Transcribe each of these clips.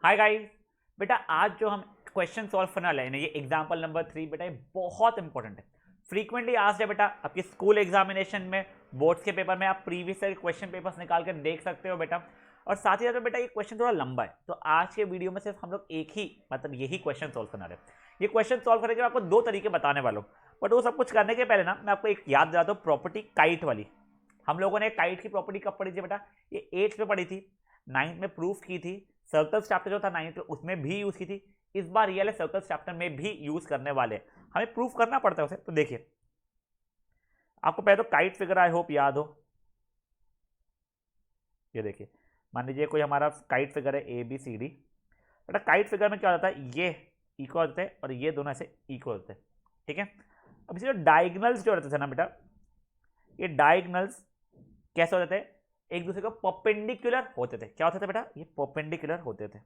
Hi guys. बेटा आज जो हम क्वेश्चन सॉल्व करने वाले हैं ना, ये एग्जांपल नंबर 3 बेटा ये बहुत इंपॉर्टेंट है। फ्रीक्वेंटली आस्क्ड है बेटा, आपके स्कूल एग्जामिनेशन में, बोर्ड्स के पेपर में आप प्रीवियस ईयर क्वेश्चन पेपर्स निकाल कर देख सकते हो बेटा। और साथ ही साथ बेटा ये क्वेश्चन थोड़ा लंबा है, तो आज के वीडियो में सिर्फ हम लोग एक ही मतलब यही क्वेश्चन सॉल्व करना रहे हैं। ये क्वेश्चन सॉल्व करने के आपको दो तरीके बताने वाला हूँ, बट वो सब कुछ करने के पहले ना मैं आपको एक याद दिलाता हूँ, प्रॉपर्टी काइट वाली। हम लोगों ने काइट की प्रॉपर्टी कब पढ़ी थी बेटा? ये 8th में पढ़ी थी, 9th में प्रूफ की थी, सर्कल्स चैप्टर जो था 9th में उसमें भी यूज की थी। इस बार ये वाले सर्कल्स चैप्टर में भी यूज करने वाले हैं, हमें प्रूफ करना पड़ता है उसे। तो देखिए आपको पहले तो काइट फिगर आई होप याद हो। ये देखिए, मान लीजिए कोई हमारा काइट फिगर है ए बी सी डी। बेटा काइट फिगर में क्या होता है, ये इक्वल होते हैं और ये दोनों ऐसे इक्वल होते हैं, ठीक है। अब इसे जो डायगनल्स जो रहते थे ना बेटा, ये डायगनल्स कैसे होते थे? एक दूसरे को परपेंडिकुलर होते थे। क्या होते थे बेटा? ये परपेंडिकुलर होते थे।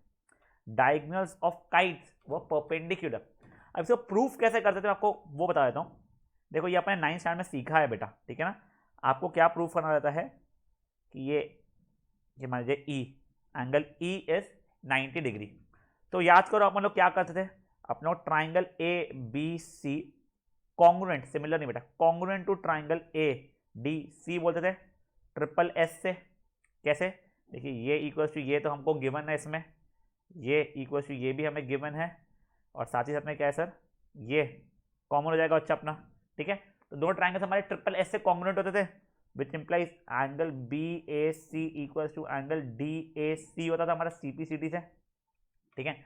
डायगनल्स ऑफ काइट्स वो परपेंडिकुलर। अब इसको प्रूफ कैसे करते थे आपको वो बता देता हूँ। देखो ये अपने 9th स्टैंडर्ड में सीखा है बेटा, ठीक है ना। आपको क्या प्रूफ करना रहता है कि ये मान लीजिए ई, एंगल ई इज 90 डिग्री। तो याद करो अपन लोग क्या करते थे, अपने लोग triangle A B C congruent, similar नहीं बेटा, congruent to triangle A D C बोलते थे ट्रिपल एस से। कैसे? देखिए ये इक्वल टू ये तो हमको गिवन है इसमें, ये इक्वल टू ये भी हमें गिवन है, और साथ ही साथ में क्या है सर, ये कॉमन हो जाएगा बच्चा अपना, ठीक है। तो दोनों ट्राइंगल्स हमारे ट्रिपल एस से कॉन्ग्रुएंट होते थे, which implies angle B A C equal to angle D A C होता था हमारा सी पी सी टी से, ठीक है।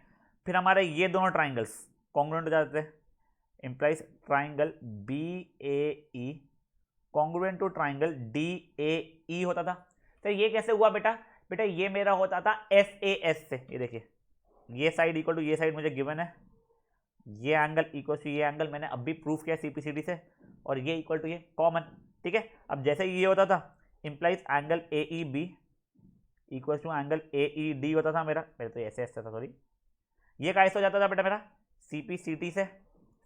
फिर हमारे ये दोनों ट्राइंगल्स कॉन्ग्रुएंट हो जाते थे, implies triangle B A E congruent to triangle D A E होता था। तो ये कैसे हुआ बेटा? बेटा ये मेरा होता था एस ए एस से। ये देखिए ये साइड इक्वल टू ये साइड मुझे गिवन है, ये एंगल इक्वल टू ये एंगल मैंने अभी प्रूफ किया सीपीसीडी से, और ये इक्वल टू ये कॉमन, ठीक है। अब जैसे ये होता था implies angle A E B equal to angle A E D होता था मेरा, पहले तो ऐसे ऐसे था सॉरी, ये कैसे हो जाता था बेटा मेरा सीपीसीटी से।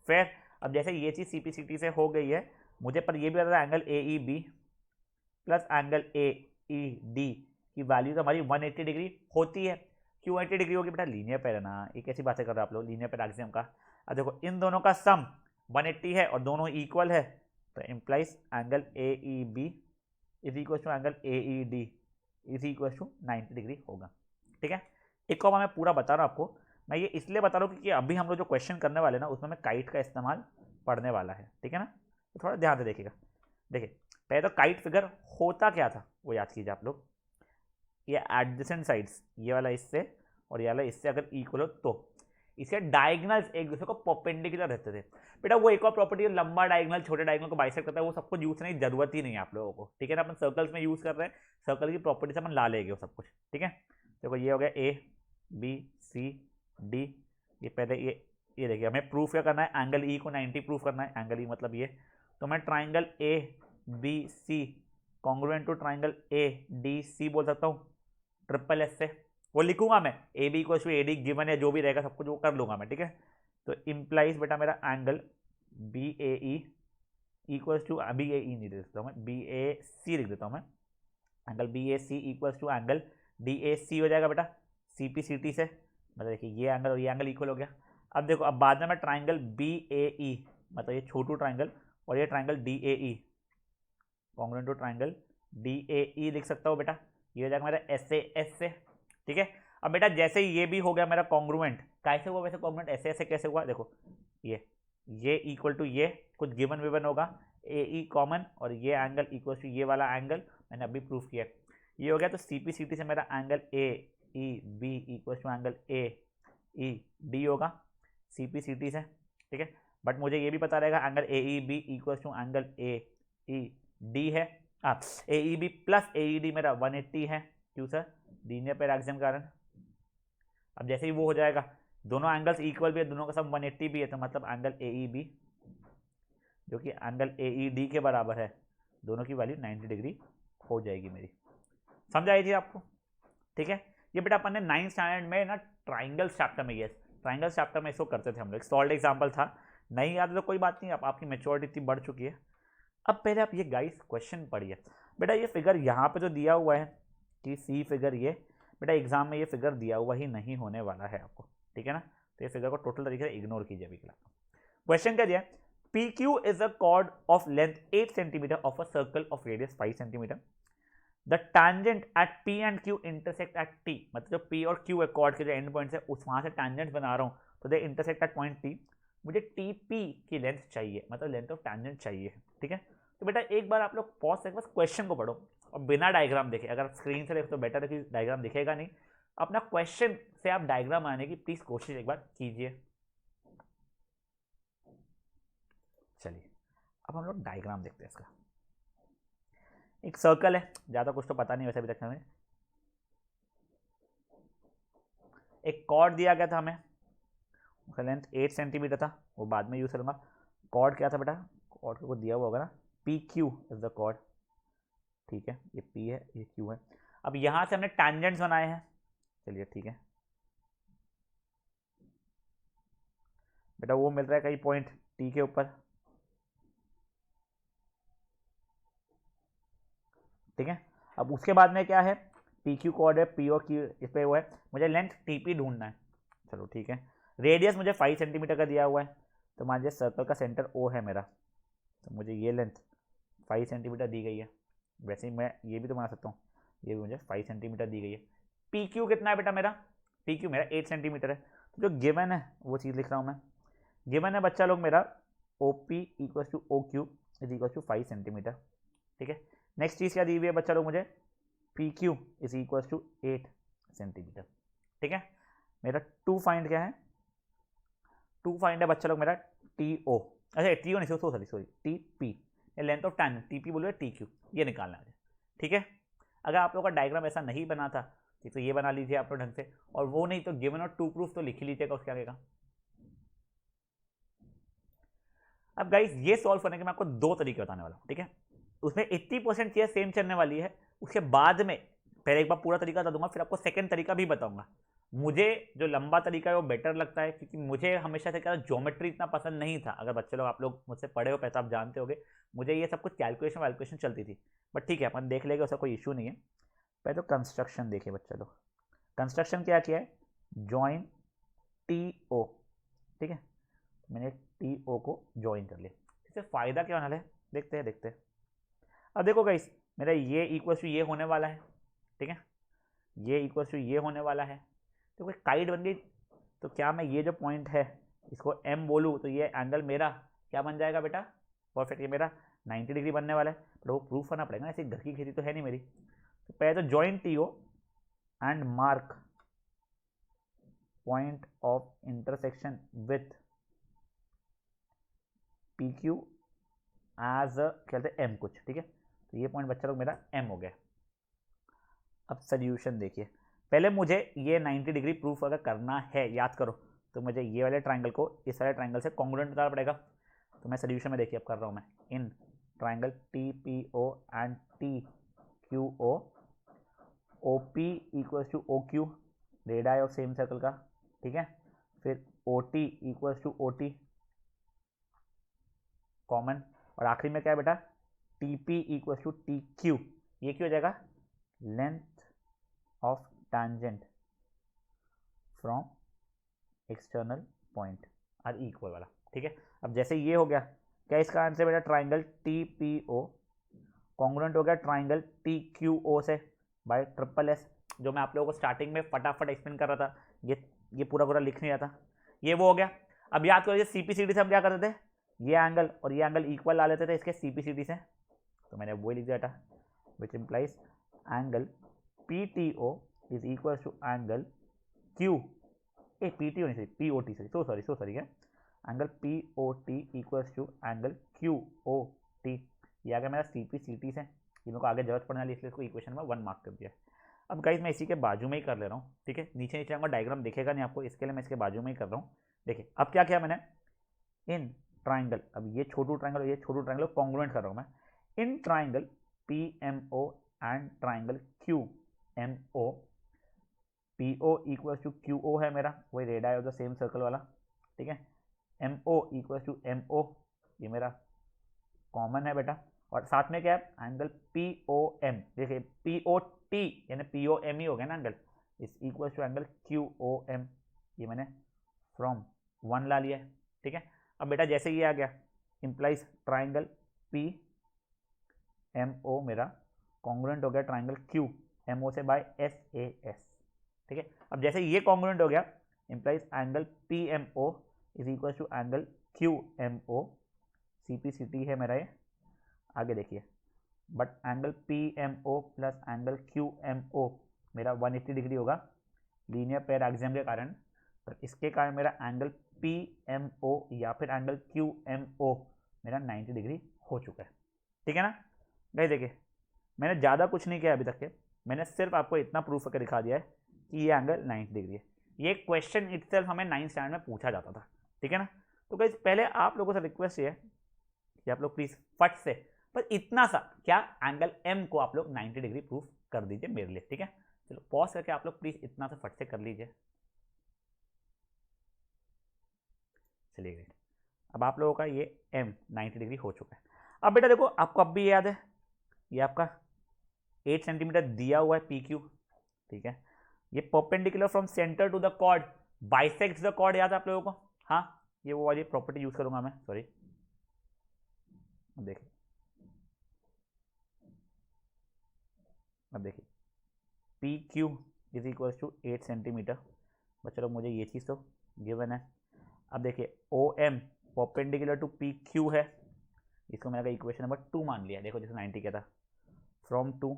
फिर अब जैसे ये चीज़ सीपीसीटी से हो गई है मुझे, पर ये भी आता था angle A E B plus angle A E D की वैल्यू तो हमारी 180 डिग्री होती है। क्यों 80 डिग्री होगी बेटा? लीनियर पैर है ना, एक ऐसी बातें कर रहे हो आप लोग लीनियर पैर एक्सियम का। अब देखो इन दोनों का सम 180 है और दोनों इक्वल है, तो implies angle A E B is equal to angle A E D is equal to 90 degree होगा, ठीक है। एक और मैं पूरा बता रहा हूँ आपको, मैं ये इसलिए बता रहा हूँ क्योंकि अभी हम लोग जो क्वेश्चन करने वाले ना उसमें मैं काइट का इस्तेमाल पढ़ने वाला है, ठीक है ना। तो थोड़ा ध्यान से देखिएगा। देखिए पहले तो काइट फिगर होता क्या था वो याद कीजिए आप लोग। ये एडजेसेंट साइड्स, ये वाला इससे और ये वाला इससे अगर इक्वल हो तो इसके डायगनल्स एक दूसरे को परपेंडिकुलर रहते थे। बेटा वो एक और प्रॉपर्टी है, लंबा डायगनल छोटे डायगनल को बाइसेक्ट करता है, वो सब कुछ यूज करने की जरूरत ही नहीं है आप लोगों को, ठीक है ना। अपन सर्कल्स में यूज कर रहे हैं, सर्कल की प्रॉपर्टी से अपन ला लेंगे वो सब कुछ, ठीक है। देखो ये हो गया ए बी सी डी, ये पहले ये देखिए हमें प्रूफ क्या करना है, एंगल ई को 90 प्रूफ करना है, एंगल ई मतलब ये। तो मैं triangle A B C congruent to triangle A D C बोल सकता हूँ ट्रिपल एस से। वो लिखूंगा मैं A B equal to A D given है, जो भी रहेगा सब कुछ वो कर लूंगा मैं, ठीक है। तो इम्प्लाइज बेटा मेरा angle B A E equals to, B A E नहीं लिख देता हूँ मैं, बी ए सी लिख देता हूँ मैं, angle B A C equals to angle D A C हो जाएगा बेटा सी पी सी टी से। मतलब देखिए ये एंगल और ये एंगल इक्वल हो गया। अब देखो अब बाद में मैं ट्राइंगल बी ए ई मतलब ये छोटू ट्राइंगल और ये triangle D A E congruent to triangle D A E लिख सकता हूँ बेटा, ये हो जाएगा मेरा एस ए एस से, ठीक है। अब बेटा जैसे ही ये भी हो गया मेरा कॉन्ग्रुएंट, कैसे हुआ वैसे कॉन्ग्रुएंट ऐसे ऐसे कैसे हुआ? देखो ये इक्वल टू ये कुछ गिवन विवन होगा, ए ई कॉमन और ये एंगल इक्वल टू ये वाला एंगल मैंने अभी प्रूफ किया, ये हो गया। तो सी पी सी टी से मेरा angle A E B equal to angle A E D होगा सी पी सी टी से, ठीक है। बट मुझे ये भी पता रहेगा angle A E B equal to angle A E D है, A E B plus A E D मेरा 180 है, क्यों सर? लीनियर पैर एक्सियम के कारण। अब जैसे ही वो हो जाएगा दोनों एंगल्स इक्वल भी है, दोनों का सब 180 भी है, तो मतलब एंगल ए ई बी जो कि एंगल ए ई डी के बराबर है, दोनों की वैल्यू 90 डिग्री हो जाएगी मेरी। समझ आई थी आपको? ठीक है। ये बेटा अपन ने 9th स्टैंडर्ड में ना ट्राइंगल्स चैप्टर में, यस ट्राइंगल्स चैप्टर में इसको करते थे हम लोग, सॉल्ड एग्जाम्पल था, नहीं याद तो कोई बात नहीं, अब आपकी मेच्योरिटी इतनी बढ़ चुकी है। अब पहले आप ये गाइस क्वेश्चन पढ़िए बेटा, ये फिगर यहाँ पे जो दिया हुआ है कि सी फिगर, ये बेटा एग्जाम में ये फिगर दिया हुआ ही नहीं होने वाला है आपको, ठीक है ना। तो ये फिगर को टोटल तरीके से इग्नोर कीजिए अभी के लिए। क्वेश्चन क्या दिया, PQ is a chord of length 8 cm of a circle of radius 5 cm. The tangent at P and Q intersect at T, मतलब जो P और Q है chord के जो एंड पॉइंट्स है उस वहां से tangent बना रहा हूँ, तो दे intersect at point T. मुझे TP की लेंथ चाहिए, मतलब लेंथ ऑफ tangent चाहिए, ठीक है। तो बेटा एक बार आप लोग पॉज से बस क्वेश्चन को पढ़ो और बिना डायग्राम देखे, अगर स्क्रीन से देखे तो बेटर है कि डायग्राम दिखेगा नहीं, अपना क्वेश्चन से आप डायग्राम बनाने की प्लीज कोशिश एक बार कीजिए। चलिए अब हम लोग डायग्राम देखते हैं इसका। एक सर्कल है, ज्यादा कुछ तो पता नहीं वैसे अभी तक हमें। एक कॉर्ड दिया गया था हमें, उसका लेंथ 8 सेंटीमीटर था, वो बाद में यूज करूंगा। कॉर्ड क्या था बेटा, कॉर्ड को दिया हुआ होगा ना, PQ इज द कॉर्ड, ठीक है। ये P है, ये Q है। अब यहां से हमने टैंजेंट्स बनाए हैं, चलिए ठीक है बेटा। वो मिल रहा है कहीं पॉइंट T के ऊपर, ठीक है। अब उसके बाद में क्या है, PQ कॉर्ड है, P और Q इस पे वो है, मुझे लेंथ TP ढूंढना है। चलो ठीक है, रेडियस मुझे 5 सेंटीमीटर का दिया हुआ है, तो मान लीजिए सर्कल का सेंटर O है मेरा, तो मुझे ये लेंथ 5 सेंटीमीटर दी गई है। वैसे ही मैं ये भी तो बना सकता हूँ, ये भी मुझे 5 सेंटीमीटर दी गई है। PQ कितना है बेटा मेरा, PQ मेरा 8 सेंटीमीटर है। तो जो गिवन है वो चीज़ लिख रहा हूँ मैं। गिवन है बच्चा लोग मेरा OP equal to OQ is equal to 5 centimetre, ठीक है। नेक्स्ट चीज़ क्या दी हुई है बच्चा लोग मुझे, PQ is equal to 8 centimetre, ठीक है। मेरा टू फाइंड क्या है, टू फाइंड है बच्चा लोग मेरा TO, अच्छा TO नहीं, sorry TP, length of tangent, TP बोलो TQ, ये निकालना है, ठीक है। अगर आप लोगों का डायग्राम ऐसा नहीं बना था तो ये बना लीजिए आप लोग ढंग से, और वो नहीं तो गिवन और टू प्रूफ तो लिख ही लीजिएगा, उसके आगे का। अब गाइस ये सॉल्व करने के मैं आपको दो तरीके बताने वाला हूँ, ठीक है। उसमें 80% चीज़ें सेम चलने वाली है, उसके बाद में पहले एक बार पूरा तरीका बता दूंगा, फिर आपको सेकंड तरीका भी बताऊंगा। मुझे जो लंबा तरीका है वो बेटर लगता है, क्योंकि मुझे हमेशा से क्या ज्योमेट्री इतना पसंद नहीं था। अगर बच्चे लोग आप लोग मुझसे पढ़े हो पहले आप जानते होगे, मुझे ये सब कुछ कैलकुलेशन वैलकुलेशन चलती थी, बट ठीक है अपन देख लेंगे, उसका कोई इशू नहीं है। पहले तो कंस्ट्रक्शन देखिए बच्चे लोग, कंस्ट्रक्शन क्या किया है, जॉइन TO, ठीक है। मैंने TO को ज्वाइन कर लिया, इससे फायदा क्या होने वाला है देखते हैं। अब देखो गाइस, मेरा ये इक्वल टू ये होने वाला है, ठीक है, ये इक्वल टू ये होने वाला है। तो कोई काइट बन गई, तो क्या मैं ये जो पॉइंट है इसको M बोलूँ तो ये एंगल मेरा क्या बन जाएगा बेटा, परफेक्ट, ये मेरा 90 डिग्री बनने वाला है। तो वो प्रूफ करना पड़ेगा ना, ऐसी घर की खेती तो है नहीं मेरी। तो पहले तो join TO and mark point of intersection with PQ as कहते हैं M कुछ, ठीक है। तो ये पॉइंट बच्चा लोग मेरा M हो गया। अब सोल्यूशन देखिए, पहले मुझे ये 90 डिग्री प्रूफ अगर करना है, याद करो, तो मुझे ये वाले ट्राइंगल को इस वाले ट्राइंगल से कॉन्ग्रुएंट बताना पड़ेगा। तो मैं सोल्यूशन में देखिए अब कर रहा हूँ मैं, in triangle TPO and TQO, OP equals to OQ, radii of same circle का, ठीक है। फिर OT equals to OT common, और आखिरी में क्या है बेटा, TP इक्वल्स टू TQ, ये क्या हो जाएगा, length of tangent from external point are equal वाला, ठीक है। अब जैसे ये हो गया, क्या इसका आंसर बेटा, ट्राइंगल TPO कॉन्ग्रुएंट हो गया ट्राइंगल TQO से बाय ट्रिपल S, जो मैं आप लोगों को स्टार्टिंग में फटाफट एक्सप्लेन कर रहा था, ये पूरा लिख नहीं रहा था, ये वो हो गया। अब याद करो, ये CPCD से हम क्या करते थे, ये एंगल और ये एंगल इक्वल ला लेते थे इसके CPCD से, तो मैंने वही लिख दिया था, which implies angle PTO is equal to angle Q, PTO नहीं POT, सो सॉरी क्या, angle POT equals to angle QOT। ये आ गया मेरा CPCT से, ये मेरे को आगे जरूरत पड़ने वाली, इसलिए इसको इक्वेशन में 1 मार्क कर दिया। अब गाइस मैं इसी के बाजू में ही कर ले रहा हूँ, ठीक है। नीचे नीचे आऊँगा, डायग्राम दिखेगा नहीं आपको, इसके लिए मैं इसके बाजू में ही कर रहा हूँ। देखिए अब क्या किया मैंने, इन ट्राइंगल, अब ये छोटू ट्राइंगल ये छोटू ट्राइंगल कॉन्ग्रुएंट कर रहा हूँ मैं, in triangle PMO and triangle QMO, PO equals to QO है मेरा, वही radii of the same circle वाला, ठीक है। MO इक्वल्स टू MO, ये मेरा कॉमन है बेटा, और साथ में क्या है, एंगल POM, देखिए POT यानी POM ही हो गया ना angle, is equal to angle Q O M, ये मैंने फ्रॉम 1 ला लिया है, ठीक है। अब बेटा जैसे ये आ गया implies triangle P M O मेरा कॉन्ग्रुएंट हो गया ट्राइंगल क्यू एम ओ से बाय एस ए एस, ठीक है। अब जैसे ये कॉन्ग्रुएंट हो गया implies angle P M O is equal to angle Q M O, C P C T है मेरा ये, आगे देखिए, but angle P M O plus angle Q M O मेरा 180 डिग्री होगा लीनियर पेयर एक्सियम के कारण, और इसके कारण मेरा एंगल पी एम ओ या फिर एंगल क्यू एम ओ मेरा 90 डिग्री हो चुका है, ठीक है ना। गाइस देखिए मैंने ज़्यादा कुछ नहीं किया अभी तक के, मैंने सिर्फ आपको इतना प्रूफ करके दिखा दिया है कि ये एंगल 90 डिग्री है। ये क्वेश्चन इटसेल्फ हमें 9th स्टैंडर्ड में पूछा जाता था, ठीक है ना। तो गाइस पहले आप लोगों से रिक्वेस्ट ये है कि आप लोग प्लीज़ फट से बस इतना सा क्या एंगल एम को आप लोग 90 डिग्री प्रूफ कर दीजिए मेरे लिए, ठीक है। चलो पॉज करके आप लोग प्लीज इतना सा फट से कर लीजिए। चलिए ग्रेट, अब आप लोगों का ये एम 90 डिग्री हो चुका है। अब बेटा देखो आपको अब भी याद है ये आपका 8 सेंटीमीटर दिया हुआ है पी क्यू, ठीक है। ये perpendicular from centre to the chord bisects the chord, याद है आप लोगों को। हाँ ये वो वाली प्रॉपर्टी यूज करूंगा मैं, सॉरी। देखिए अब देखिए P Q is equal to 8 centimetre, बस चलो मुझे ये चीज़ तो गिवन है। अब देखिए O M perpendicular to P Q है, इसको मैंने इक्वेशन नंबर 2 मान लिया, देखो जैसे 90 क्या था फ्रॉम 2,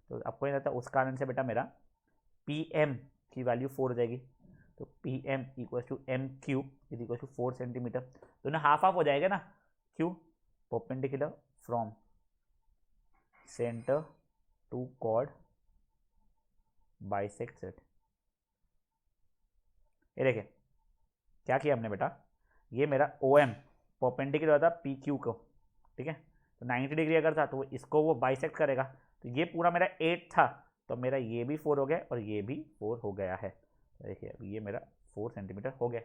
तो आपको ये रहता है उस कारण से बेटा मेरा पी एम की वैल्यू 4 हो जाएगी, तो P M equal to M Q is equal to 4 centimetre, दोनों हाफ हाफ हो जाएगा ना, Q perpendicular from centre to chord bisects. ये देखिए क्या किया हमने बेटा, ये मेरा ओ एम परपेंडिकुलर था पी क्यू को, ठीक है। तो 90 डिग्री अगर था तो इसको वो बाइसेक्ट करेगा, तो ये पूरा मेरा 8 था, तो मेरा ये भी 4 हो गया और ये भी 4 हो गया है। देखिए अब ये मेरा 4 सेंटीमीटर हो गया,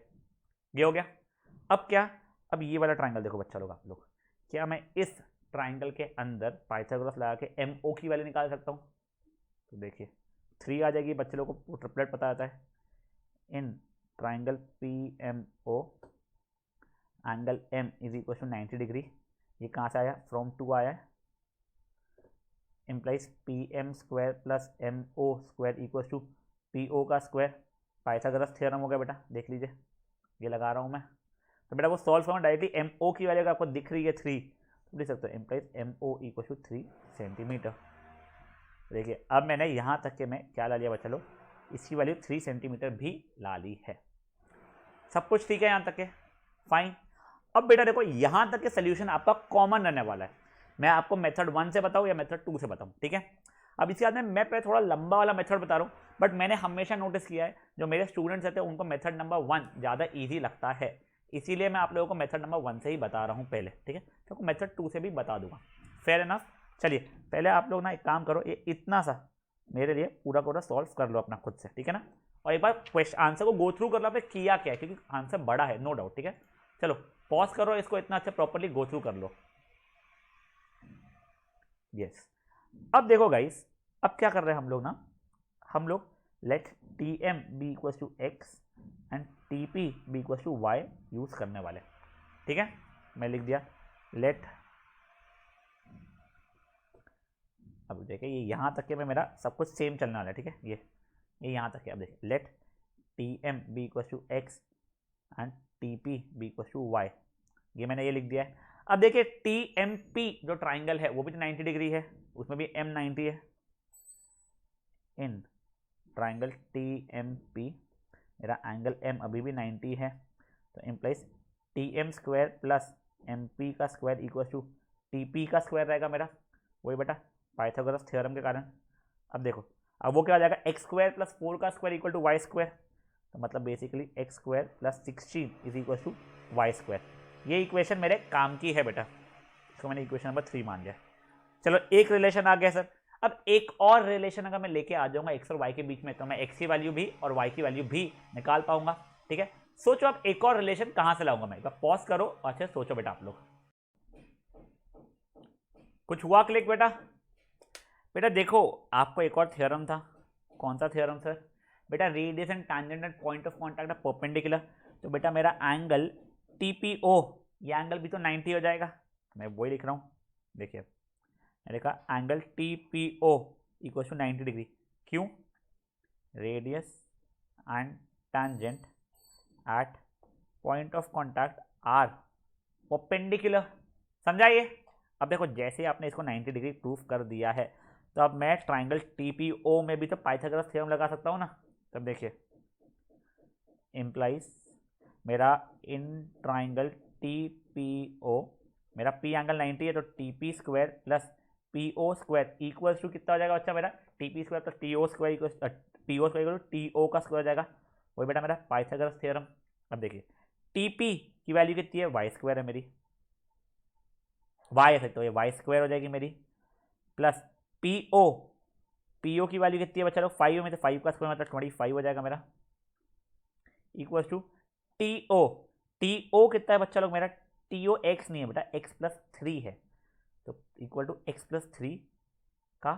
ये हो गया। अब क्या, अब ये वाला ट्राइंगल देखो बच्चा लोग, आप लोग क्या मैं इस ट्राइंगल के अंदर पाइथागोरस लगा के एम ओ की वैल्यू निकाल सकता हूँ। तो देखिए 3 आ जाएगी, बच्चे लोगों को ट्रिपलेट पता आता है। In triangle P M O angle M is equal to 90 degree, ये कहाँ से आया, फ्रॉम 2 आया है, implies P M square plus M O square equal to P O का स्क्वायर, पाइथागोरस थ्योरम हो गया बेटा, देख लीजिए ये लगा रहा हूँ मैं। तो बेटा वो सॉल्व करूँ डायरेक्टली, एम ओ की वैल्यू आपको दिख रही है 3, तो लिख सकते हो implies M O equal to 3 centimetre. देखिए अब मैंने यहाँ तक के मैं क्या ला लिया बच्चा लोग, इसकी वैल्यू 3 सेंटीमीटर भी ला ली है। सब कुछ ठीक है यहाँ तक के, फाइन। अब बेटा देखो यहाँ तक के सोल्यूशन आपका कॉमन रहने वाला है, मैं आपको मेथड 1 से बताऊँ या मेथड 2 से बताऊँ, ठीक है। अब इसके बाद में मैं पहले थोड़ा लंबा वाला मेथड बता रहा हूँ, बट मैंने हमेशा नोटिस किया है जो मेरे स्टूडेंट्स रहते हैं उनको मेथड नंबर 1 ज़्यादा ईजी लगता है, इसीलिए मैं आप लोगों को मेथड नंबर 1 से ही बता रहा हूँ पहले, ठीक है। तो मेथड 2 से भी बता दूंगा, फेयर इनफ। चलिए पहले आप लोग ना एक काम करो, ये इतना सा मेरे लिए पूरा पूरा सॉल्व कर लो अपना खुद से, ठीक है ना, और एक बार क्वेश्चन आंसर को गो थ्रू कर लो आपने किया क्या है, क्योंकि आंसर बड़ा है नो डाउट, ठीक है। चलो पॉज करो, इसको इतना अच्छा प्रॉपर्ली गो थ्रू कर लो। यस अब देखो गाइस, अब क्या कर रहे हैं हम लोग ना, हम लोग let T M B equal to x and T P B equal to y use करने वाले, ठीक है। मैं लिख दिया लेट, अब देखिए ये यहाँ तक के में मेरा सब कुछ सेम चलने वाला है, ठीक है। ये यहाँ तक है, अब देखिए let T M B equal to x and T P B equal to y, ये मैंने ये लिख दिया है। अब देखिए टी एम पी जो ट्राइंगल है वो भी तो 90 डिग्री है, उसमें भी एम 90 है। In triangle T M P मेरा एंगल एम अभी भी 90 है, तो implies T M square plus M P का square equal to T P का स्क्वायर रहेगा मेरा, वही बेटा पाइथागोरस थ्योरम के कारण। अब देखो अब वो क्या हो जाएगा, एक्स स्क्वायर प्लस 4 का square equal to y square, तो मतलब basically x square plus 16 is equal to y square. ये इक्वेशन मेरे काम की है बेटा, इसको मैंने इक्वेशन नंबर 3 मान लिया। चलो एक रिलेशन आ गया सर, अब एक और रिलेशन अगर मैं लेके आ जाऊंगा एक्स और वाई के बीच में, तो मैं एक्स की वैल्यू भी और वाई की वैल्यू भी निकाल पाऊंगा, ठीक है। सोचो आप एक और रिलेशन कहां से लाऊंगा मैं, पॉज करो और अच्छे सोचो बेटा आप लोग। कुछ हुआ क्लिक बेटा? बेटा देखो आपको एक और थ्योरम था, कौन सा थ्योरम सर? बेटा radius and tangent at point of contact है परपेंडिकुलर, तो बेटा मेरा एंगल TPO, ये एंगल भी तो 90 हो जाएगा, मैं वही लिख रहा हूँ। देखिए मैंने लिखा angle TPO equal to 90 degree. क्यों? Radius and tangent at point of contact are perpendicular, समझा ये? अब देखो जैसे आपने इसको 90 डिग्री प्रूफ कर दिया है, तो अब मैं ट्राइंगल TPO में भी तो पाइथागोरस थ्योरम लगा सकता हूँ ना। तब देखिए इम्प्लाइज मेरा इन ट्राइंगल TPO, मेरा P एंगल 90 है, तो TP square plus PO square equals to कितना हो जाएगा बच्चा मेरा? TP square plus TO square equals PO square equal to TO का स्क्वायर हो जाएगा, वही बेटा मेरा पाइथागोरस थ्योरम। अब देखिए TP की वैल्यू कितनी है? वाई स्क्वायर है मेरी, वाई है तो ये वाई स्क्वायर हो जाएगी मेरी, प्लस PO की वैल्यू कितनी है बच्चा लोग? 5 में, तो 5 का स्क्वायर मतलब 25 हो जाएगा मेरा, इक्वल टू TO कितना है बच्चा लोग मेरा? TO x नहीं है बेटा, x+3 है, तो इक्वल टू x+3 का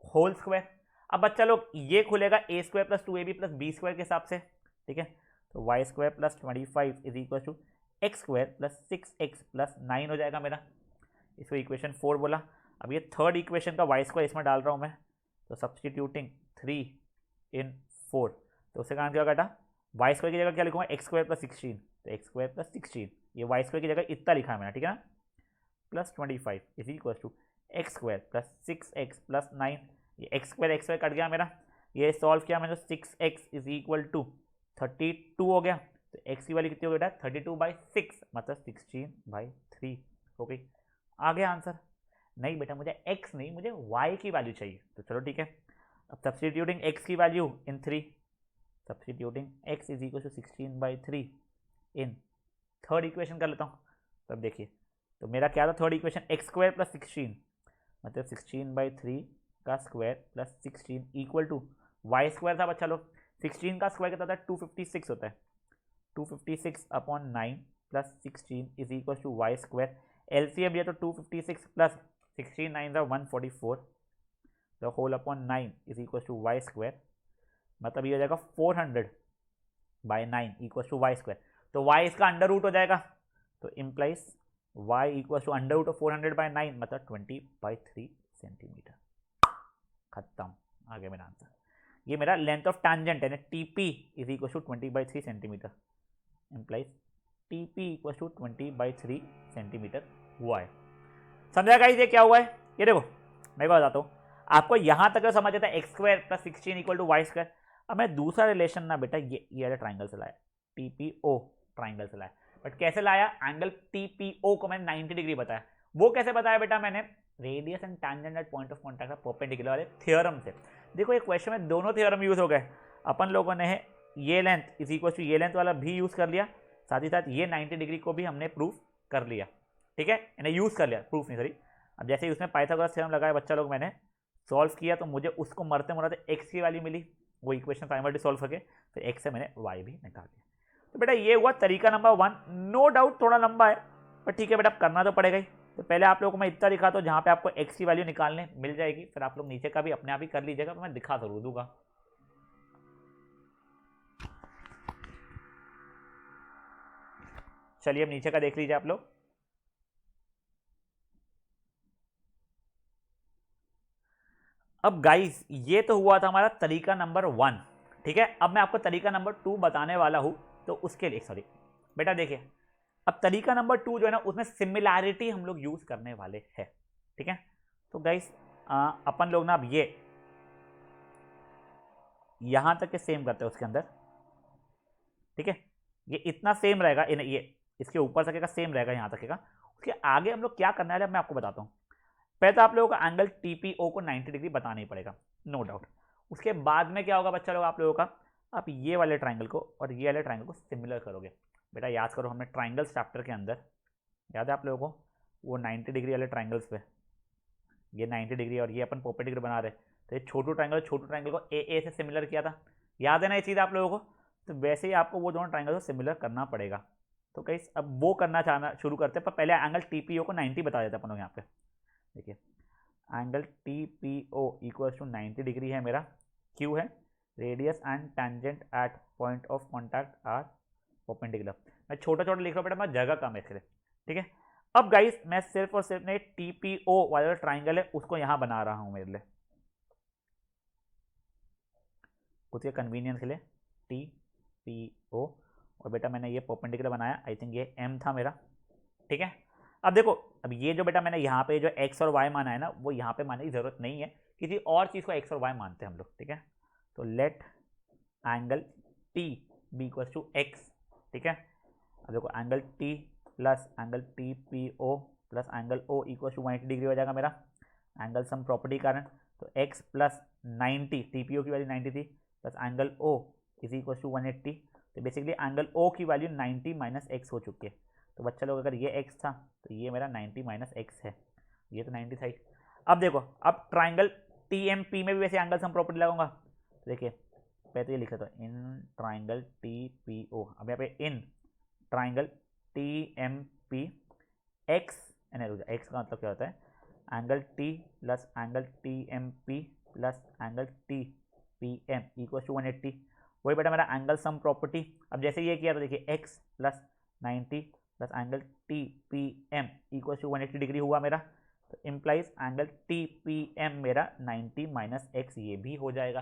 होल स्क्वायर। अब बच्चा लोग ये खुलेगा a square plus 2ab plus b square के हिसाब से, ठीक है? तो y square plus 25 is equal to x square plus 6x plus 9 हो जाएगा मेरा, इसको इक्वेशन 4 बोला। अब ये थर्ड इक्वेशन का y स्क्वायर इसमें डाल रहा हूँ मैं, तो सब्सटीट्यूटिंग 3 in 4, तो उससे कारण क्या बेटा? वाई स्क्वायर की जगह क्या लिखूंगा? एक्स स्क्वायर प्लस 16, तो एक्स स्क्वायर प्लस 16, ये वाई स्क्वायर की जगह इतना लिखा है मैंने, ठीक है ना? Plus 25 is equal to x square plus 6x plus 9, ये एक्स स्क्वायर कट गया मेरा, ये सॉल्व किया मैंने, 6x इज इक्वल टू 32 हो गया, तो x की वैल्यू कितनी हो गई बेटा? 32/6 मतलब 16/3 हो गई। आ गया आंसर? नहीं बेटा मुझे x नहीं, मुझे y की वैल्यू चाहिए, तो चलो ठीक है। अब सब्स्टिट्यूटिंग x की value in 3, substituting x is equal to 16/3 in third equation कर लेता हूँ। तब देखिए तो मेरा क्या था third equation? X square plus 16 मतलब 16/3 का square plus 16 equal to y square था बच्चा लोग, 16 का स्क्वायर कितना था? 256 होता है, 256/9 plus 16 is equal to y square. LCM लिया तो 256 plus 16 9 144, the whole upon 9 is equal to y square, मतलब ये हो जाएगा 400/9 इक्वल टू वाई स्क्वायर, तो वाई इसका अंडर रूट हो जाएगा, तो implies y equal to under root of 400/9 मतलब 20/3 सेंटीमीटर। खत्म, आ गया मेरा आंसर। ये मेरा लेंथ ऑफ टैंजेंट है, TP is equal to 20/3 centimetre, implies TP equal to 20/3 centimetre हुआ है। समझा गाइस ये क्या हुआ है? ये देखो मैं को बताता हूँ आपको, यहां तक समझ आता है x square plus 16 equal to y square. अब मैं दूसरा रिलेशन ना बेटा ये वाला ट्राइंगल से लाया, TPO ट्राइंगल से लाया, बट कैसे लाया? एंगल TPO को मैंने 90 डिग्री बताया, वो कैसे बताया बेटा मैंने? Radius and tangent at point of contact perpendicular वाले थ्योरम से। देखो ये क्वेश्चन में दोनों थ्योरम यूज हो गए, अपन लोगों ने ये लेंथ इज इक्वल टू ये लेंथ वाला भी यूज कर लिया, साथ ही साथ ये 90 डिग्री को भी हमने प्रूफ कर लिया, ठीक है? इन्हें यूज कर लिया, प्रूफ नहीं सॉरी। अब जैसे ही उसमें पाइथागोरस थ्योरम लगाया बच्चा लोग, मैंने सॉल्व किया तो मुझे उसको मरते मरते एक्स की वैल्यू मिली, वो इक्वेशन प्राइमरी सॉल्व करके फिर एक्स से मैंने वाई भी निकाल दिया। तो बेटा ये हुआ तरीका नंबर 1, नो डाउट थोड़ा लंबा है पर ठीक है बेटा करना तो पड़ेगा ही। तो पहले आप लोगों को मैं इतना दिखाता हूँ जहाँ पे आपको एक्स की वैल्यू निकालने मिल जाएगी, फिर आप लोग नीचे का भी अपने आप ही कर लीजिएगा, तो मैं दिखा जरूर दूंगा। चलिए अब नीचे का देख लीजिए आप लोग। अब गाइस ये तो हुआ था हमारा तरीका नंबर 1, ठीक है? अब मैं आपको तरीका नंबर 2 बताने वाला हूं, तो उसके लिए सॉरी बेटा देखिए, अब तरीका नंबर 2 जो है ना उसमें सिमिलैरिटी हम लोग यूज करने वाले हैं, ठीक है? तो गाइस अपन लोग ना अब ये यहां तक के सेम करते हैं उसके अंदर, ठीक है? ये इतना सेम रहेगा, ये इसके ऊपर तक का सेम रहेगा यहां तक का। उसके आगे हम लोग क्या करने वाले मैं आपको बताता हूं। पहले तो आप लोगों का एंगल TPO को 90 डिग्री बताना ही पड़ेगा, नो डाउट। उसके बाद में क्या होगा बच्चा लोग आप लोगों का, आप ये वाले ट्राइंगल को और ये वाले ट्राइंगल को सिमिलर करोगे। बेटा याद करो हमने ट्राइंगल्स चैप्टर के अंदर, याद है आप लोगों को, वो 90 डिग्री वाले ट्राइंगल्स पे, ये 90 डिग्री और ये अपन परपेंडिकुलर बना रहे, तो ये छोटू ट्राइंगल को ए से सिमिलर किया था, याद है ना ये चीज़ आप लोगों को? तो वैसे ही आपको वो दोनों ट्राइंगल को सिमिलर करना पड़ेगा। तो गाइस अब वो करना चाहना शुरू करते हैं, पर पहले एंगल TPO को 90 बता देते हैं अपन लोग यहाँ पे। देखिए angle TPO equal to 90 degree है मेरा, क्यू है, radius and tangent at point of contact are perpendicular. मैं छोटा छोटा लिख रहा हूँ बेटा, मैं जगह कम है इसके लिए, ठीक है। अब गाइस मैं सिर्फ और सिर्फ ने TPO वाला जो ट्राइंगल है उसको यहां बना रहा हूं मेरे लिए, खुद के कन्वीनियंस के लिए TPO, और बेटा मैंने ये परपेंडिकुलर बनाया, आई थिंक ये M था मेरा, ठीक है। अब देखो, अब ये जो बेटा मैंने यहाँ पे जो x और y माना है ना, वो यहाँ पे मानने की जरूरत नहीं है, किसी और चीज को x और y मानते हैं हम लोग, ठीक है। तो let angle T be equal to x, ठीक है। अब देखो angle T plus angle TPO plus angle O equal to 180 degree हो जाएगा मेरा एंगल सम प्रॉपर्टी कारण। तो x प्लस 90, TPO की वैल्यू 90 थी, plus angle O is equal to 180, तो बेसिकली एंगल O की वैल्यू 90 माइनस एक्स हो चुकी है। तो बच्चा लोग अगर ये x था तो ये मेरा 90 माइनस एक्स है, ये तो 90 था ही। अब देखो, अब ट्राइंगल TMP में भी वैसे एंगल सम प्रॉपर्टी लगाऊंगा, तो देखिए पहले तो ये लिखा था इन ट्राइंगल TPO, अब यहाँ पे in triangle TMP x, x का मतलब क्या होता है, angle T plus angle TMP plus angle TPM equal to 180, वही बेटा मेरा एंगल सम प्रॉपर्टी। अब जैसे ये किया तो देखिए x plus 90 plus angle TPM equal to 180 degree हुआ मेरा, तो इम्प्लाइज एंगल TPM मेरा 90 माइनस एक्स ये भी हो जाएगा,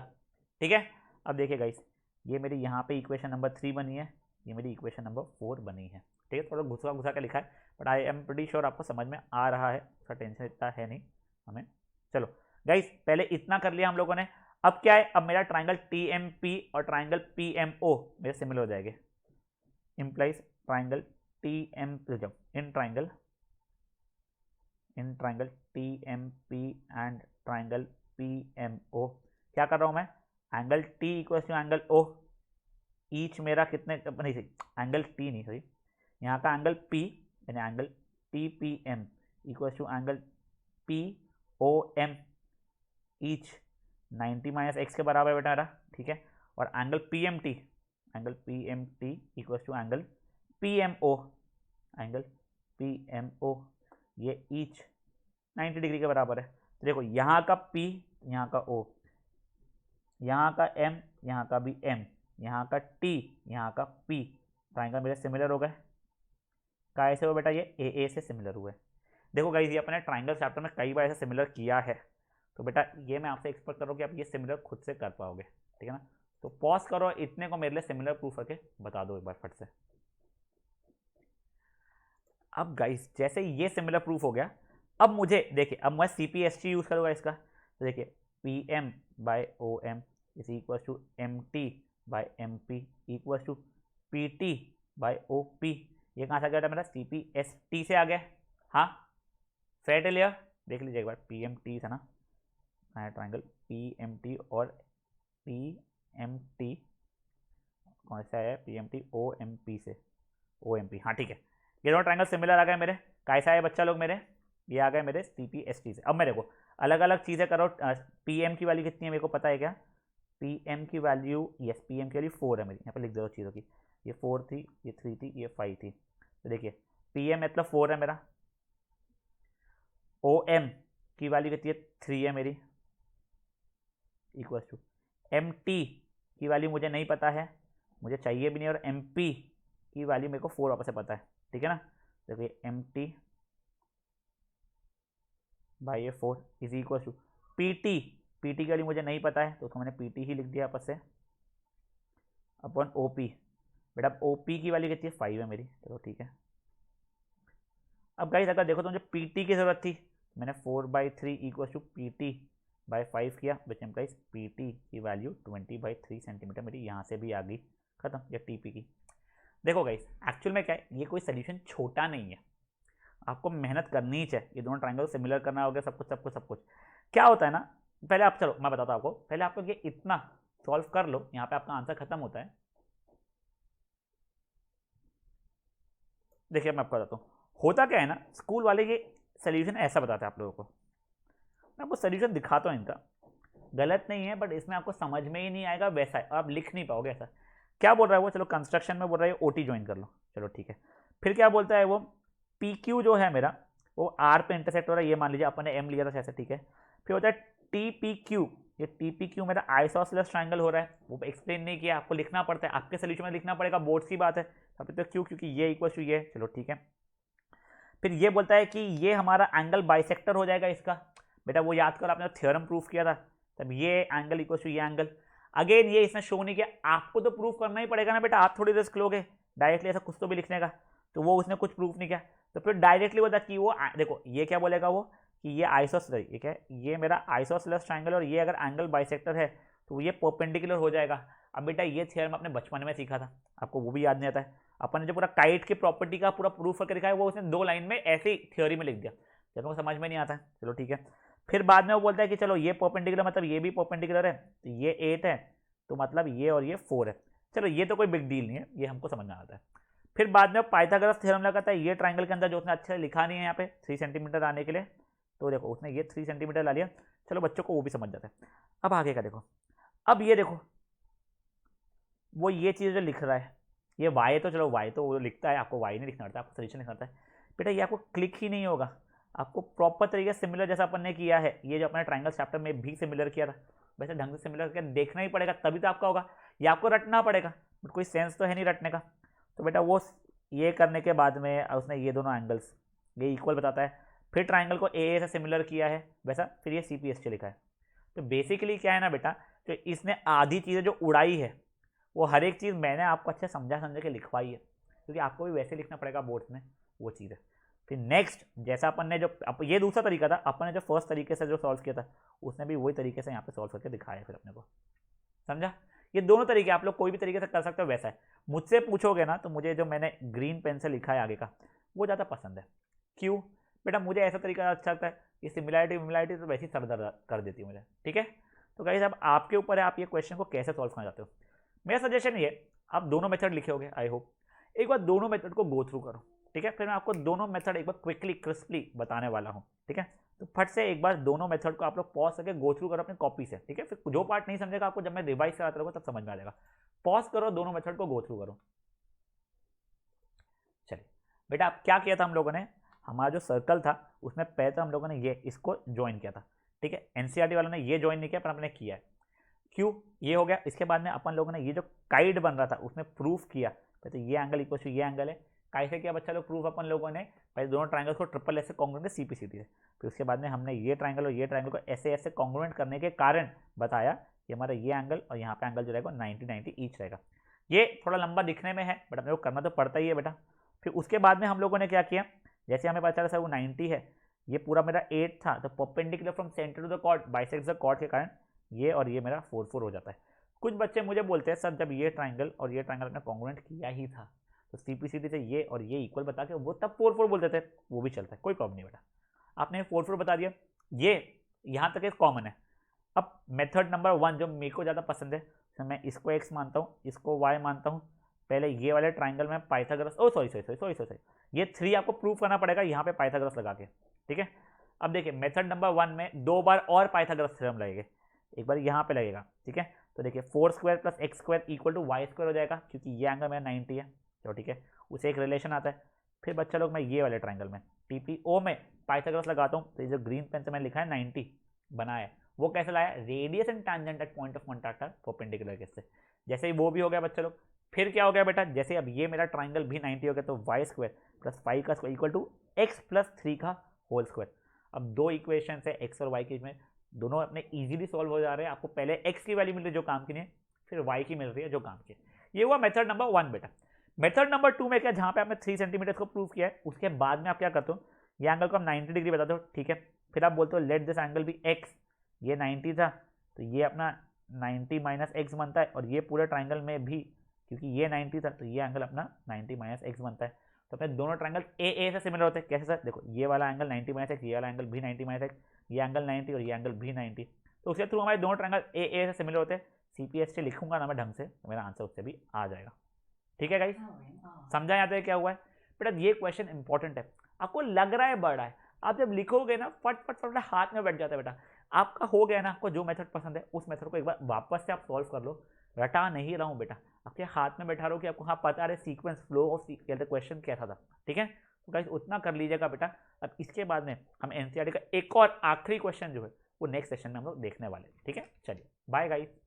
ठीक है। अब देखिए गाइस, ये मेरी यहाँ पे इक्वेशन नंबर 3 बनी है, ये मेरी इक्वेशन नंबर 4 बनी है, ठीक है। थोड़ा घुसा घुसा के लिखा है, but I am pretty sure आपको समझ में आ रहा है, उसका टेंशन इतना है नहीं हमें। चलो गाइस, पहले इतना कर लिया हम लोगों ने। अब क्या है, अब मेरा ट्राइंगल TMP और ट्राइंगल PMO मेरे सिमिलर हो जाएंगे, इम्प्लाइज ट्राइंगल TMP जब in triangle TMP and triangle PMO, क्या कर रहा हूं मैं, angle T equal to angle O, each मेरा कितने नहीं सही, एंगल T नहीं सही, यहाँ का एंगल P यानी angle TPM equal to angle POM, each 90 minus x के बराबर है बेटा मेरा, ठीक है। और angle PMT equal to angle PMO, ये ईच 90 डिग्री के बराबर है। तो देखो यहाँ का P, यहाँ का O, यहाँ का M, यहाँ का भी M, यहाँ का T, यहाँ का P, ट्राइंगल मेरे सिमिलर हो गए। कैसे हो बेटा, ये AA से सिमिलर हुए। देखो गाइस, ये अपने ट्राइंगल चैप्टर में कई बार ऐसे सिमिलर किया है, तो बेटा ये मैं आपसे एक्सपेक्ट करूँ कि आप ये सिमिलर खुद से कर पाओगे, ठीक है ना। तो पॉज करो, इतने को मेरे लिए सिमिलर प्रूफ करके बता दो एक बार फट से। अब गाइस जैसे ये सिमिलर प्रूफ हो गया, अब मुझे देखिए, अब मैं CPST यूज करूँगा इसका, तो देखिए PM by OM is equal to MT by MP equal to PT by OP, ये कहाँ से आ गया मेरा, CPST से आ गया। हाँ फेयर क्लियर, देख लीजिए एक बार, PMT था ना, ट्राइंगल PMT और PMT कौन सा है, PMT OMP से OMP, हाँ ठीक है। ये दोनों ट्राइंगल सिमिलर आ गए मेरे, कैसा है बच्चा लोग मेरे, ये आ गए मेरे CPST से। अब मेरे को अलग अलग चीज़ें करो, PM की वैल्यू कितनी है मेरे को पता है क्या, PM की वैल्यू, यस PM की वैल्यू 4 है मेरी, यहाँ पर लिख दो चीज़ों की, ये 4 थी, ये 3 थी, ये 5 थी, तो देखिए PM मतलब 4 है मेरा, OM की वैल्यू कितनी है, 3 है मेरी, इक्वल टू MT की वैल्यू मुझे नहीं पता है, मुझे चाहिए भी नहीं, और MP की वैल्यू मेरे को 4 वापस से पता है, ठीक है ना। देखिए MT by 4 is equal to PT की वैल्यू मुझे नहीं पता है, तो उसको मैंने PT ही लिख दिया आपस से, अपॉन OP, बेटा OP की वैल्यू कितनी है, 5 है मेरी, चलो ठीक है। अब गाइस अगर देखो तो मुझे PT की जरूरत थी, मैंने 4/3 इक्वल टू PT बाई 5 किया, विच एम्प्लाइज PT की वैल्यू 20/3 सेंटीमीटर मेरी यहाँ से भी आ गई, खत्म, या TP की। देखो गाइस एक्चुअल में क्या है, ये कोई सोल्यूशन छोटा नहीं है, आपको मेहनत करनी ही चाहिए, ये दोनों ट्राइंगल सिमिलर करना होगा, सब कुछ क्या होता है ना, पहले आप चलो मैं बताता हूँ आपको, पहले आप लोग ये इतना सॉल्व कर लो, यहाँ पे आपका आंसर खत्म होता है। देखिए मैं आपको बताता हूँ होता क्या है ना, स्कूल वाले ये सोल्यूशन ऐसा बताते हैं आप लोगों को, मैं आपको सोल्यूशन दिखाता हूँ इनका, गलत नहीं है, बट इसमें आपको समझ में ही नहीं आएगा, वैसा है आप लिख नहीं पाओगे ऐसा। क्या बोल रहा है वो, चलो कंस्ट्रक्शन में बोल रहा है OT ज्वाइन कर लो, चलो ठीक है। फिर क्या बोलता है वो, PQ जो है मेरा वो R पे इंटरसेक्ट हो रहा है, ये मान लीजिए अपन ने M लिया था ऐसा, ठीक है। फिर होता है TPQ, ये TPQ मेरा आइसोसेलेस ट्राइंगल हो रहा है, वो एक्सप्लेन नहीं किया, आपको लिखना पड़ता है, आपके सोल्यूशन में लिखना पड़ेगा, बोर्ड की बात है। अब तो क्यों, क्योंकि ये इक्वल टू ये, चलो ठीक है। फिर ये बोलता है कि ये हमारा एंगल बाइसेक्टर हो जाएगा इसका। बेटा वो याद करो, आपने थ्योरम प्रूफ किया था, तब ये एंगल इक्वल टू ये एंगल। अगेन ये इसने शो नहीं किया, आपको तो प्रूफ करना ही पड़ेगा ना बेटा, आप थोड़ी रिस्क लोगे डायरेक्टली ऐसा कुछ तो भी लिखने का, तो वो उसने कुछ प्रूफ नहीं किया। तो फिर डायरेक्टली बोलता कि वो देखो ये क्या बोलेगा वो कि ये आइसोसेलेस, ये क्या है, ये मेरा आइसोसेलेस ट्राइंगल और ये अगर एंगल बाइसेक्टर है तो ये परपेंडिकुलर हो जाएगा। अब बेटा ये थ्योरम अपने बचपन में सीखा था, आपको वो भी याद नहीं आता है। अपन ने जो पूरा काइट की प्रॉपर्टी का पूरा प्रूफ करके दिखाया वो उसने 2 लाइन में ऐसे ही थ्योरी में लिख दिया, जब वो समझ में नहीं आता है। चलो ठीक है। फिर बाद में वो बोलता है कि चलो ये परपेंडिकुलर मतलब ये भी परपेंडिकुलर है, तो ये 8 है, तो मतलब ये और ये 4 है। चलो ये तो कोई बिग डील नहीं है, ये हमको समझ में आता है। फिर बाद में पाइथागोरस थ्योरम लगाता है, ये ट्राइंगल के अंदर जो उसने अच्छे लिखा नहीं है यहाँ पे 3 सेंटीमीटर आने के लिए, तो देखो उसने ये 3 सेंटीमीटर ला लिया। चलो बच्चों को वो भी समझ जाता है। अब आगे का देखो, अब ये देखो वो ये चीज़ जो लिख रहा है, ये वाई, तो चलो वाई तो वो लिखता है, आपको वाई नहीं लिखना पड़ता, आपको सोल्यूशन लिखना पड़ता है। बेटा ये आपको क्लिक ही नहीं होगा, आपको प्रॉपर तरीके से सिमिलर जैसा अपन ने किया है, ये जो अपने ट्राइंगल चैप्टर में भी सिमिलर किया था वैसे ढंग से सिमिलर करके देखना ही पड़ेगा, तभी तो आपका होगा। ये आपको रटना पड़ेगा, बट कोई सेंस तो है नहीं रटने का। तो बेटा वो ये करने के बाद में उसने ये दोनों एंगल्स ये इक्वल बताता है, फिर ट्राइंगल को ए से सिमिलर किया है वैसा, फिर ये CPST लिखा है। तो बेसिकली क्या है ना बेटा, तो इसने आधी चीज़ें जो उड़ाई है वो हर एक चीज़ मैंने आपको अच्छे समझा के लिखवाई है, क्योंकि आपको भी वैसे लिखना पड़ेगा बोर्ड्स में वो चीज़ है। फिर नेक्स्ट जैसा अपन ने जो ये दूसरा तरीका था, अपन ने जो फर्स्ट तरीके से जो सॉल्व किया था उसने भी वही तरीके से यहाँ पे सॉल्व करके दिखाया है फिर अपने को, समझा। ये दोनों तरीके आप लोग कोई भी तरीके से कर सकते हो, वैसा है। मुझसे पूछोगे ना तो मुझे जो मैंने ग्रीन पेन से लिखा है आगे का वो ज़्यादा पसंद है। क्यों बेटा, मुझे ऐसा तरीका अच्छा लगता है, ये सिमिलैरिटी तो वैसे ही सर दर्द कर देती है मुझे, ठीक है। तो गाइस अब आपके ऊपर है, आप ये क्वेश्चन को कैसे सॉल्व करना चाहते हो। मेरा सजेशन ये, आप दोनों मेथड लिखे होगे आई होप, एक बार दोनों मेथड को गो थ्रू करो, ठीक है। फिर मैं आपको दोनों मेथड एक बार क्विकली क्रिस्पली बताने वाला हूँ, ठीक है। तो फट से एक बार दोनों मेथड को आप लोग पॉज करके गो थ्रू करो अपनी कॉपी से, ठीक है। फिर जो पार्ट नहीं समझेगा आपको जब मैं रिवाइज कराता रहूँगा तब समझ में आ जाएगा। पॉज करो, दोनों मेथड को गो थ्रू करो। चलिए बेटा, अब क्या किया था हम लोगों ने, हमारा जो सर्कल था उसमें पहले तो हम लोगों ने ये इसको ज्वाइन किया था, ठीक है। NCERT वालों ने ये ज्वाइन नहीं किया पर हमने किया है। क्यों, ये हो गया। इसके बाद में अपन लोगों ने ये जो काइट बन रहा था उसमें प्रूफ किया, तो ये एंगल इक्वल टू ये एंगल है। कैसे किया बच्चा लोग प्रूफ, अपन लोगों ने पहले दोनों ट्राइंगल्स को ट्रिपल एस से कॉन्ग्रुएंट CPCD से, फिर उसके बाद में हमने ये ट्राइंगल और ये ट्राइंगल को ऐसे कॉन्ग्रुएंट करने के कारण बताया कि हमारा ये एंगल और यहाँ पे एंगल जो रहेगा 90-90 ईच रहेगा। ये थोड़ा लंबा दिखने में है बट अपने को करना तो पड़ता ही है बेटा। फिर उसके बाद में हम लोगों ने क्या किया, जैसे हमें पता चला सर वो 90 है, ये पूरा मेरा 8 था, तो perpendicular from centre to the chord bisects the chord के कारण ये और ये मेरा 4-4 हो जाता है। कुछ बच्चे मुझे बोलते हैं सर जब ये ट्राइंगल और ये ट्राइंगल अपने कॉन्ग्रुएंट किया ही था तो CPCD से ये और ये इक्वल बता के वो तब 4-4 बोलते थे, वो भी चलता है, कोई प्रॉब्लम नहीं बेटा। आपने 4-4 बता दिया, ये यहाँ तक एक कॉमन है। अब मेथड नंबर 1 जो मेरे को ज़्यादा पसंद है, तो मैं इसको x मानता हूँ, इसको y मानता हूँ। पहले ये वाले ट्राइंगल में पाइथागोरस, सॉरी ये 3 आपको प्रूव करना पड़ेगा यहाँ पे पाइथागोरस लगा के, ठीक है। अब देखिए मेथड नंबर 1 में 2 बार और पाइथागोरस थ्योरम लगेगा, एक बार यहाँ पे लगेगा, ठीक है। तो देखिए 4² + x² इक्वल टू y² हो जाएगा, क्योंकि ये एंगल मेरा 90 है, चलो ठीक है, उसे एक रिलेशन आता है। फिर बच्चा लोग मैं ये वाले ट्राइंगल में TPO में पाइथागोरस लगाता हूँ, तो ये जो ग्रीन पेन से मैंने लिखा है 90 बनाया है, वो कैसे लाया, radius and tangent at point of contact are perpendicular के से। जैसे ही वो भी हो गया बच्चा लोग, फिर क्या हो गया बेटा, जैसे अब ये मेरा ट्राइंगल भी 90 हो गया तो y² + 5 का स्क्वायर इक्वल टू x + 3 का होल स्क्वायर। अब दो इक्वेशन है x और y के में, दोनों अपने इजीली सॉल्व हो जा रहे हैं। आपको पहले x की वैल्यू मिल रही है जो काम की नहीं है, फिर y की मिल रही है जो काम की है। ये हुआ मेथड नंबर 1 बेटा। मेथड नंबर 2 में क्या, जहाँ पे आपने 3 सेंटीमीटर को प्रूव किया है, उसके बाद में आप क्या करते हो, ये एंगल को आप 90 डिग्री बताते हो, ठीक है। फिर आप बोलते हो लेट दिस एंगल भी x, ये 90 था तो ये अपना 90 - x बनता है, और ये पूरे ट्राइंगल में भी क्योंकि ये 90 था तो ये एंगल अपना 90 - x बनता है। तो अपने दोनों ट्राइंगल ए से सिमिलर होते हैं। कैसे सर, देखो ये वाला एंगल 90 - x, ये वाला एंगल भी 90 - x, ये एंगल 90 और ये एंगल भी 90, तो उसके थ्रू हमारे दोनों ट्राइंगल ए से सिमिलर होते हैं। CPST लिखूंगा ना मैं ढंग से तो मेरा आंसर उससे भी आ जाएगा, ठीक है गाइस। समझा जाता है क्या हुआ है बेटा। ये क्वेश्चन इंपॉर्टेंट है, आपको लग रहा है बड़ा है, आप जब लिखोगे ना फट फट फट हाथ में बैठ जाता है बेटा। आपका हो गया ना, आपको जो मेथड पसंद है उस मेथड को एक बार वापस से आप सॉल्व कर लो। रटा नहीं रहा हूँ बेटा, आपके हाथ में बैठा रहो कि आपको हाँ पता रहे सीक्वेंस फ्लो ऑफ क्वेश्चन कैसा था, ठीक है। तो गाइस उतना कर लीजिएगा बेटा। अब इसके बाद में हम NCERT का एक और आखिरी क्वेश्चन जो है वो नेक्स्ट सेशन में हम लोग देखने वाले हैं। ठीक है, चलिए बाय गाइस।